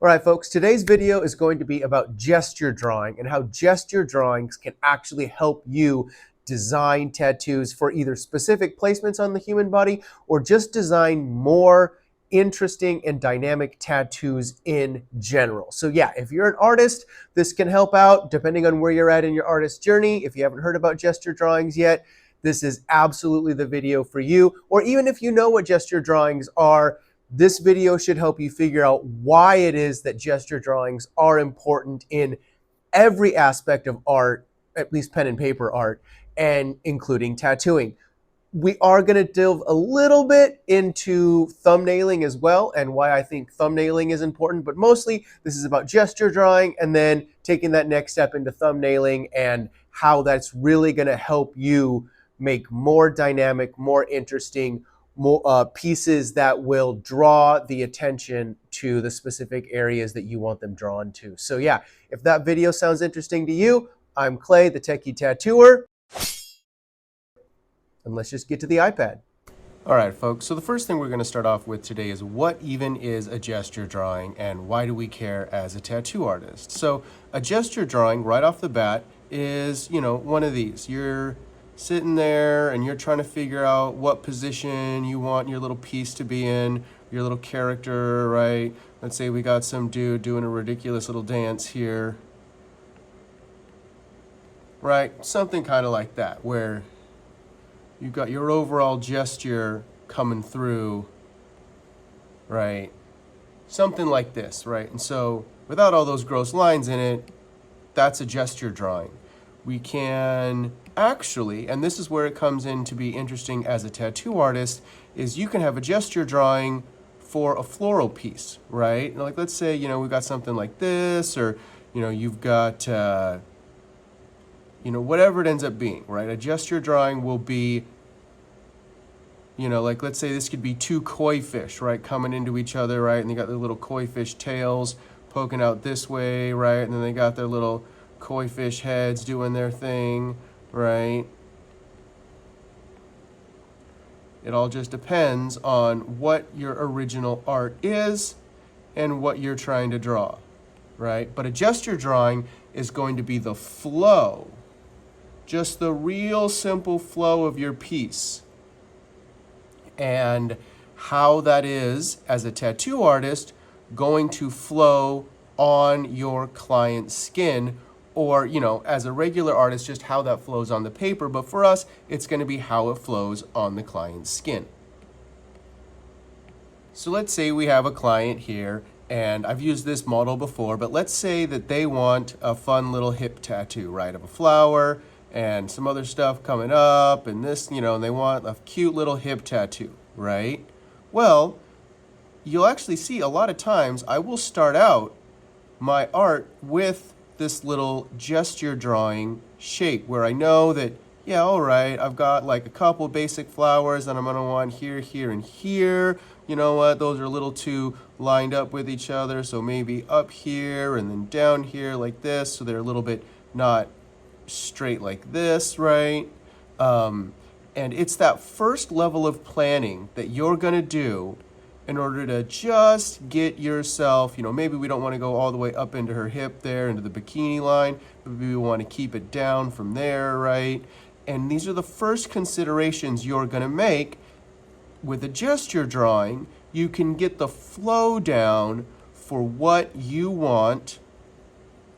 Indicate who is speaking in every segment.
Speaker 1: All right, folks, today's video is going to be about gesture drawing and how gesture drawings can actually help you design tattoos for either specific placements on the human body or just design more interesting and dynamic tattoos in general. So yeah, if you're an artist, this can help out depending on where you're at in your artist journey. If you haven't heard about gesture drawings yet, this is absolutely the video for you. Or even if you know what gesture drawings are, this video should help you figure out why it is that gesture drawings are important in every aspect of art, at least pen and paper art, and including tattooing. We are going to delve a little bit into thumbnailing as well and why I think thumbnailing is important, but mostly this is about gesture drawing and then taking that next step into thumbnailing and how that's really going to help you make more dynamic, more interesting, pieces that will draw the attention to the specific areas that you want them drawn to. So yeah, if that video sounds interesting to you, I'm Clay, the Techie Tattooer, and let's just get to the iPad. All right, folks, so the first thing we're going to start off with today is what even is a gesture drawing and why do we care as a tattoo artist? So a gesture drawing right off the bat is, one of these. You're sitting there and you're trying to figure out what position you want your little piece to be in, your little character, right? Let's say we got some dude doing a ridiculous little dance here, right? Something kind of like that, where you've got your overall gesture coming through, right? Something like this, right? And so without all those gross lines in it, that's a gesture drawing. We can actually, and this is where it comes in to be interesting as a tattoo artist, is you can have a gesture drawing for a floral piece, right? Like let's say, we've got something like this, or, you've got, whatever it ends up being, right? A gesture drawing will be, like let's say this could be two koi fish, right? Coming into each other, right? And they got their little koi fish tails poking out this way, right? And then they got their little koi fish heads doing their thing, right? It all just depends on what your original art is and what you're trying to draw, right? But a gesture drawing is going to be the flow, just the real simple flow of your piece. And how that is, as a tattoo artist, going to flow on your client's skin, or, as a regular artist, just how that flows on the paper. But for us, it's going to be how it flows on the client's skin. So let's say we have a client here, and I've used this model before, but let's say that they want a fun little hip tattoo, right, of a flower and some other stuff coming up and this, and they want a cute little hip tattoo, right? Well, you'll actually see a lot of times I will start out my art with this little gesture drawing shape where I know that, yeah, all right, I've got like a couple basic flowers that I'm gonna want here, here, and here. You know what, those are a little too lined up with each other, so maybe up here and then down here like this, so they're a little bit not straight like this, right? And it's that first level of planning that you're gonna do in order to just get yourself, maybe we don't want to go all the way up into her hip there, into the bikini line, maybe we want to keep it down from there, right? And these are the first considerations you're going to make. With a gesture drawing, you can get the flow down for what you want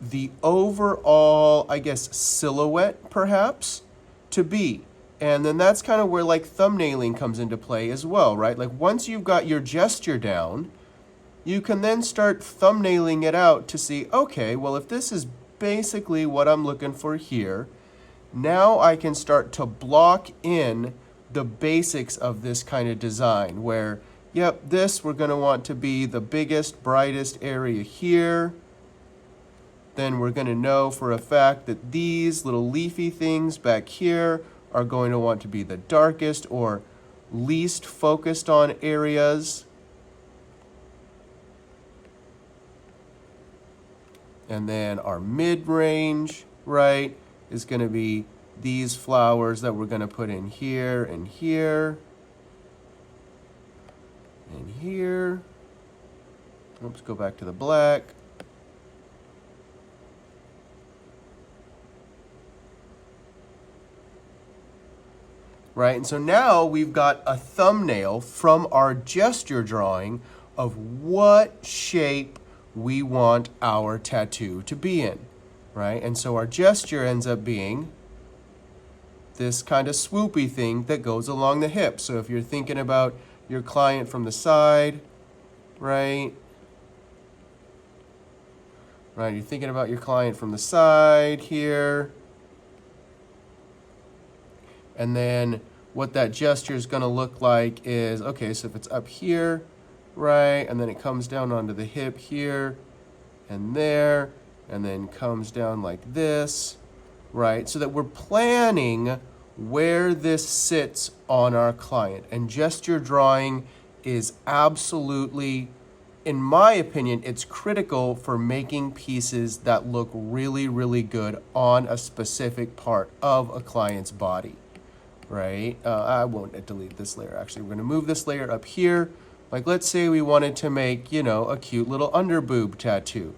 Speaker 1: the overall, I guess, silhouette perhaps to be. And then that's kind of where like thumbnailing comes into play as well, right? Like once you've got your gesture down, you can then start thumbnailing it out to see, okay, well, if this is basically what I'm looking for here, now I can start to block in the basics of this kind of design where, yep, this we're going to want to be the biggest, brightest area here. Then we're going to know for a fact that these little leafy things back here are going to want to be the darkest or least focused on areas. And then our mid-range, right, is going to be these flowers that we're going to put in here and here and here. Oops, go back to the black. Right, and so now we've got a thumbnail from our gesture drawing of what shape we want our tattoo to be in, right? And so our gesture ends up being this kind of swoopy thing that goes along the hip. So if you're thinking about your client from the side, right? Right, you're thinking about your client from the side here. And then what that gesture is going to look like is, okay, so if it's up here, right, and then it comes down onto the hip here and there, and then comes down like this, right, so that we're planning where this sits on our client. And gesture drawing is absolutely, in my opinion, it's critical for making pieces that look really, really good on a specific part of a client's body. Right? I won't delete this layer. Actually, we're going to move this layer up here. Like, let's say we wanted to make, you know, a cute little underboob tattoo.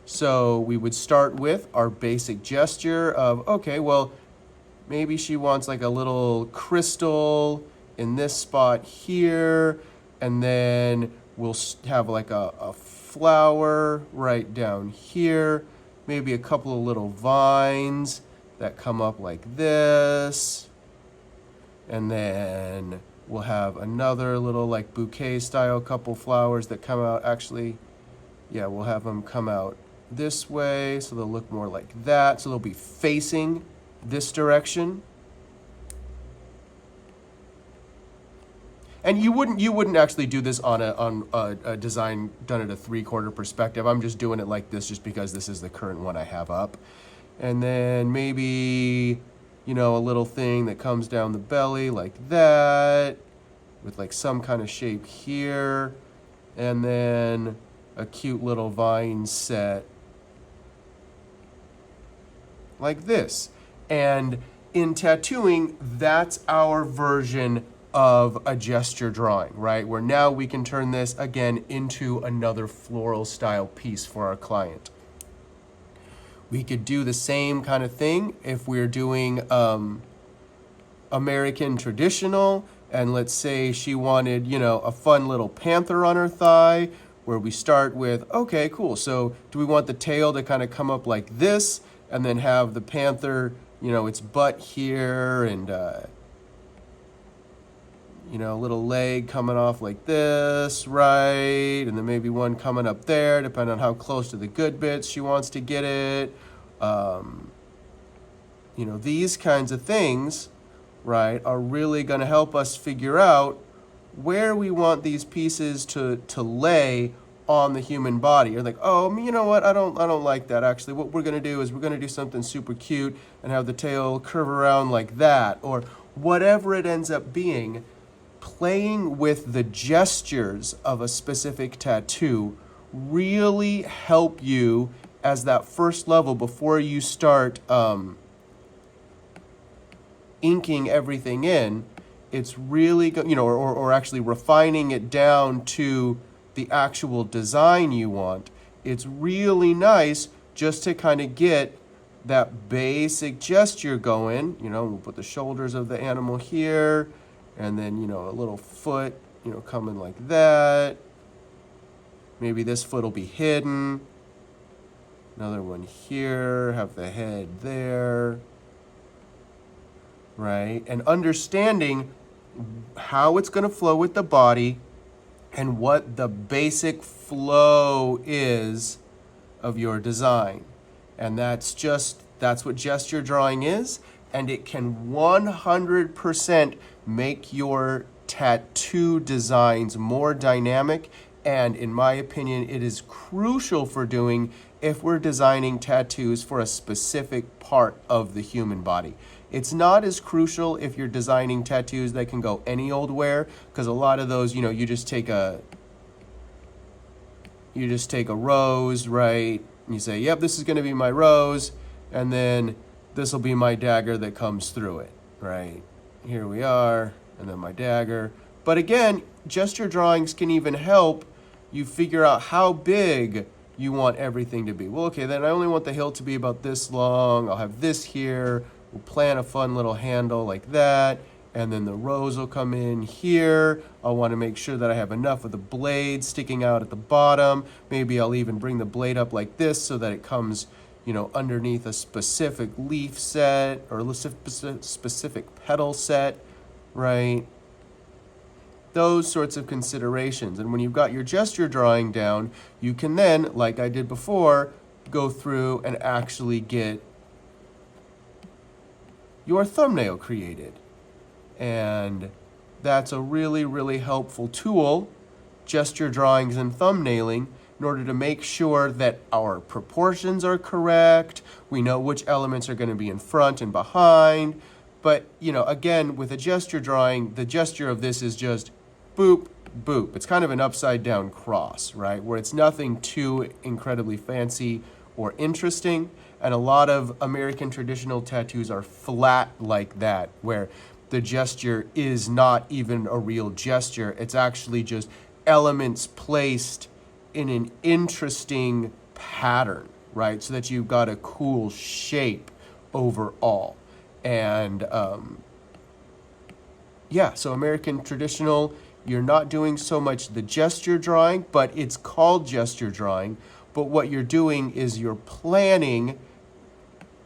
Speaker 1: So we would start with our basic gesture of, okay, well, maybe she wants like a little crystal in this spot here, and then we'll have like a flower right down here, maybe a couple of little vines that come up like this. And then we'll have another little like bouquet style couple flowers that come out. Actually, yeah, we'll have them come out this way, so they'll look more like that. So they'll be facing this direction. And you wouldn't actually do this on a design done at a 3/4 perspective. I'm just doing it like this just because this is the current one I have up. And then maybe, you know, a little thing that comes down the belly like that, with like some kind of shape here, and then a cute little vine set like this. And in tattooing, that's our version of a gesture drawing, right? Where now we can turn this again into another floral style piece for our client. We could do the same kind of thing if we're doing American traditional, and let's say she wanted, you know, a fun little panther on her thigh, where we start with, okay, cool. So do we want the tail to kind of come up like this, and then have the panther, you know, its butt here, and you know, a little leg coming off like this, right? And then maybe one coming up there, depending on how close to the good bits she wants to get it. You know, these kinds of things, right, are really going to help us figure out where we want these pieces to lay on the human body. You're like, oh, you know what? I don't like that. Actually, what we're going to do is we're going to do something super cute and have the tail curve around like that, or whatever it ends up being. Playing with the gestures of a specific tattoo really help you as that first level before you start inking everything in. It's really good, you know, or actually refining it down to the actual design you want. It's really nice just to kind of get that basic gesture going. You know, we'll put the shoulders of the animal here, and then, you know, a little foot, you know, coming like that. Maybe this foot will be hidden. Another one here, have the head there. Right? And understanding how it's going to flow with the body and what the basic flow is of your design. And that's what gesture drawing is. And it can 100% make your tattoo designs more dynamic. And in my opinion, it is crucial for doing if we're designing tattoos for a specific part of the human body. It's not as crucial if you're designing tattoos that can go any old where, because a lot of those, you know, you just take a rose, right? And you say, yep, this is going to be my rose, and then this will be my dagger that comes through it, right? Here we are, and then my dagger. But again, gesture drawings can even help you figure out how big you want everything to be. Well, okay, then I only want the hilt to be about this long. I'll have this here. We'll plan a fun little handle like that. And then the rose will come in here. I'll want to make sure that I have enough of the blade sticking out at the bottom. Maybe I'll even bring the blade up like this so that it comes, underneath a specific leaf set or a specific petal set, right? Those sorts of considerations. And when you've got your gesture drawing down, you can then, like I did before, go through and actually get your thumbnail created. And that's a really, really helpful tool, gesture drawings and thumbnailing, in order to make sure that our proportions are correct. We know which elements are going to be in front and behind. But, again, with a gesture drawing, the gesture of this is just boop, boop. It's kind of an upside down cross, right? Where it's nothing too incredibly fancy or interesting. And a lot of American traditional tattoos are flat like that, where the gesture is not even a real gesture. It's actually just elements placed in an interesting pattern, right? So that you've got a cool shape overall. And so American traditional, you're not doing so much the gesture drawing, but it's called gesture drawing. But what you're doing is you're planning,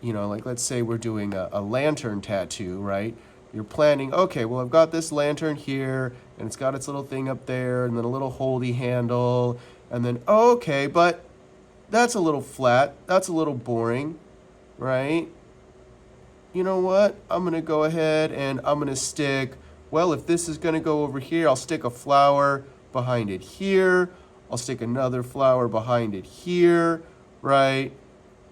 Speaker 1: like let's say we're doing a lantern tattoo, right? You're planning, okay, well, I've got this lantern here, and it's got its little thing up there, and then a little holdy handle, and then, okay, but that's a little flat, that's a little boring, right? You know what? I'm going to go ahead and I'm going to stick, well, if this is going to go over here, I'll stick a flower behind it here. I'll stick another flower behind it here, right?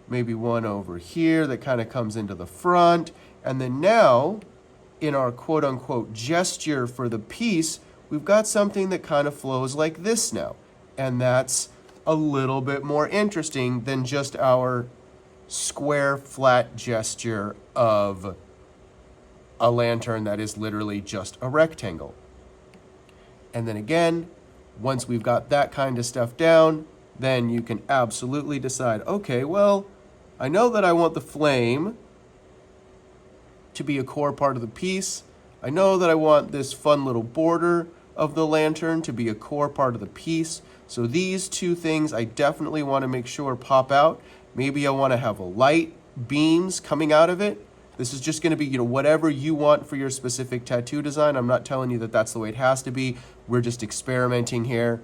Speaker 1: Maybe one over here that kind of comes into the front. And then now, in our quote-unquote gesture for the piece, we've got something that kind of flows like this now. And that's a little bit more interesting than just our square, flat gesture of a lantern that is literally just a rectangle. And then again, once we've got that kind of stuff down, then you can absolutely decide, okay, well, I know that I want the flame to be a core part of the piece. I know that I want this fun little border of the lantern to be a core part of the piece. So these two things I definitely want to make sure pop out. Maybe I want to have a light beams coming out of it. This is just going to be, whatever you want for your specific tattoo design. I'm not telling you that that's the way it has to be. We're just experimenting here.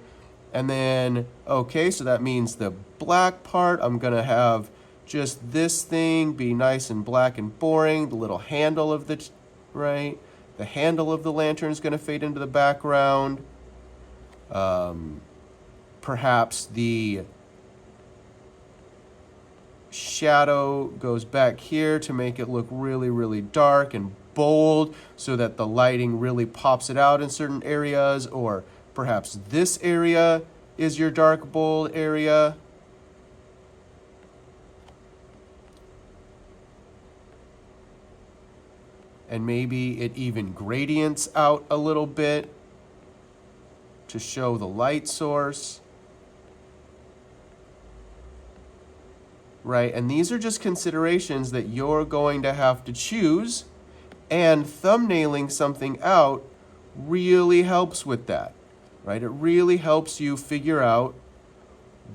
Speaker 1: And then, okay, so that means the black part, I'm going to have just this thing be nice and black and boring. The little handle of the, right? The handle of the lantern is going to fade into the background. Perhaps the shadow goes back here to make it look really, really dark and bold so that the lighting really pops it out in certain areas, or perhaps this area is your dark, bold area. And maybe it even gradients out a little bit to show the light source. Right, and these are just considerations that you're going to have to choose, and thumbnailing something out really helps with that, right? It really helps you figure out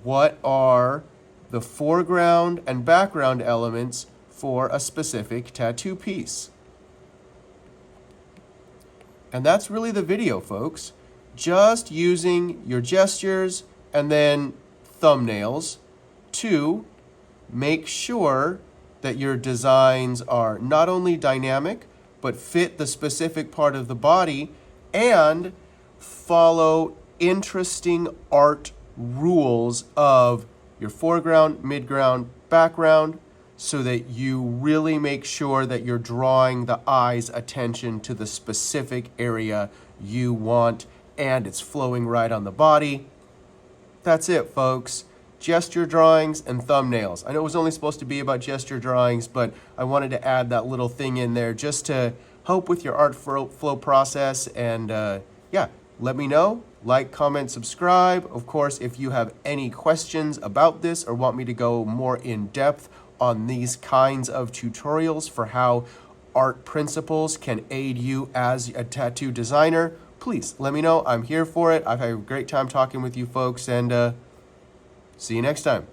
Speaker 1: what are the foreground and background elements for a specific tattoo piece. And that's really the video, folks. Just using your gestures and then thumbnails to make sure that your designs are not only dynamic, but fit the specific part of the body and follow interesting art rules of your foreground, midground, background, so that you really make sure that you're drawing the eye's attention to the specific area you want and it's flowing right on the body. That's it, folks. Gesture drawings and thumbnails. I know it was only supposed to be about gesture drawings, but I wanted to add that little thing in there just to help with your art flow process and let me know. Like, comment, subscribe. Of course, if you have any questions about this or want me to go more in depth on these kinds of tutorials for how art principles can aid you as a tattoo designer, please let me know. I'm here for it. I've had a great time talking with you folks, and see you next time.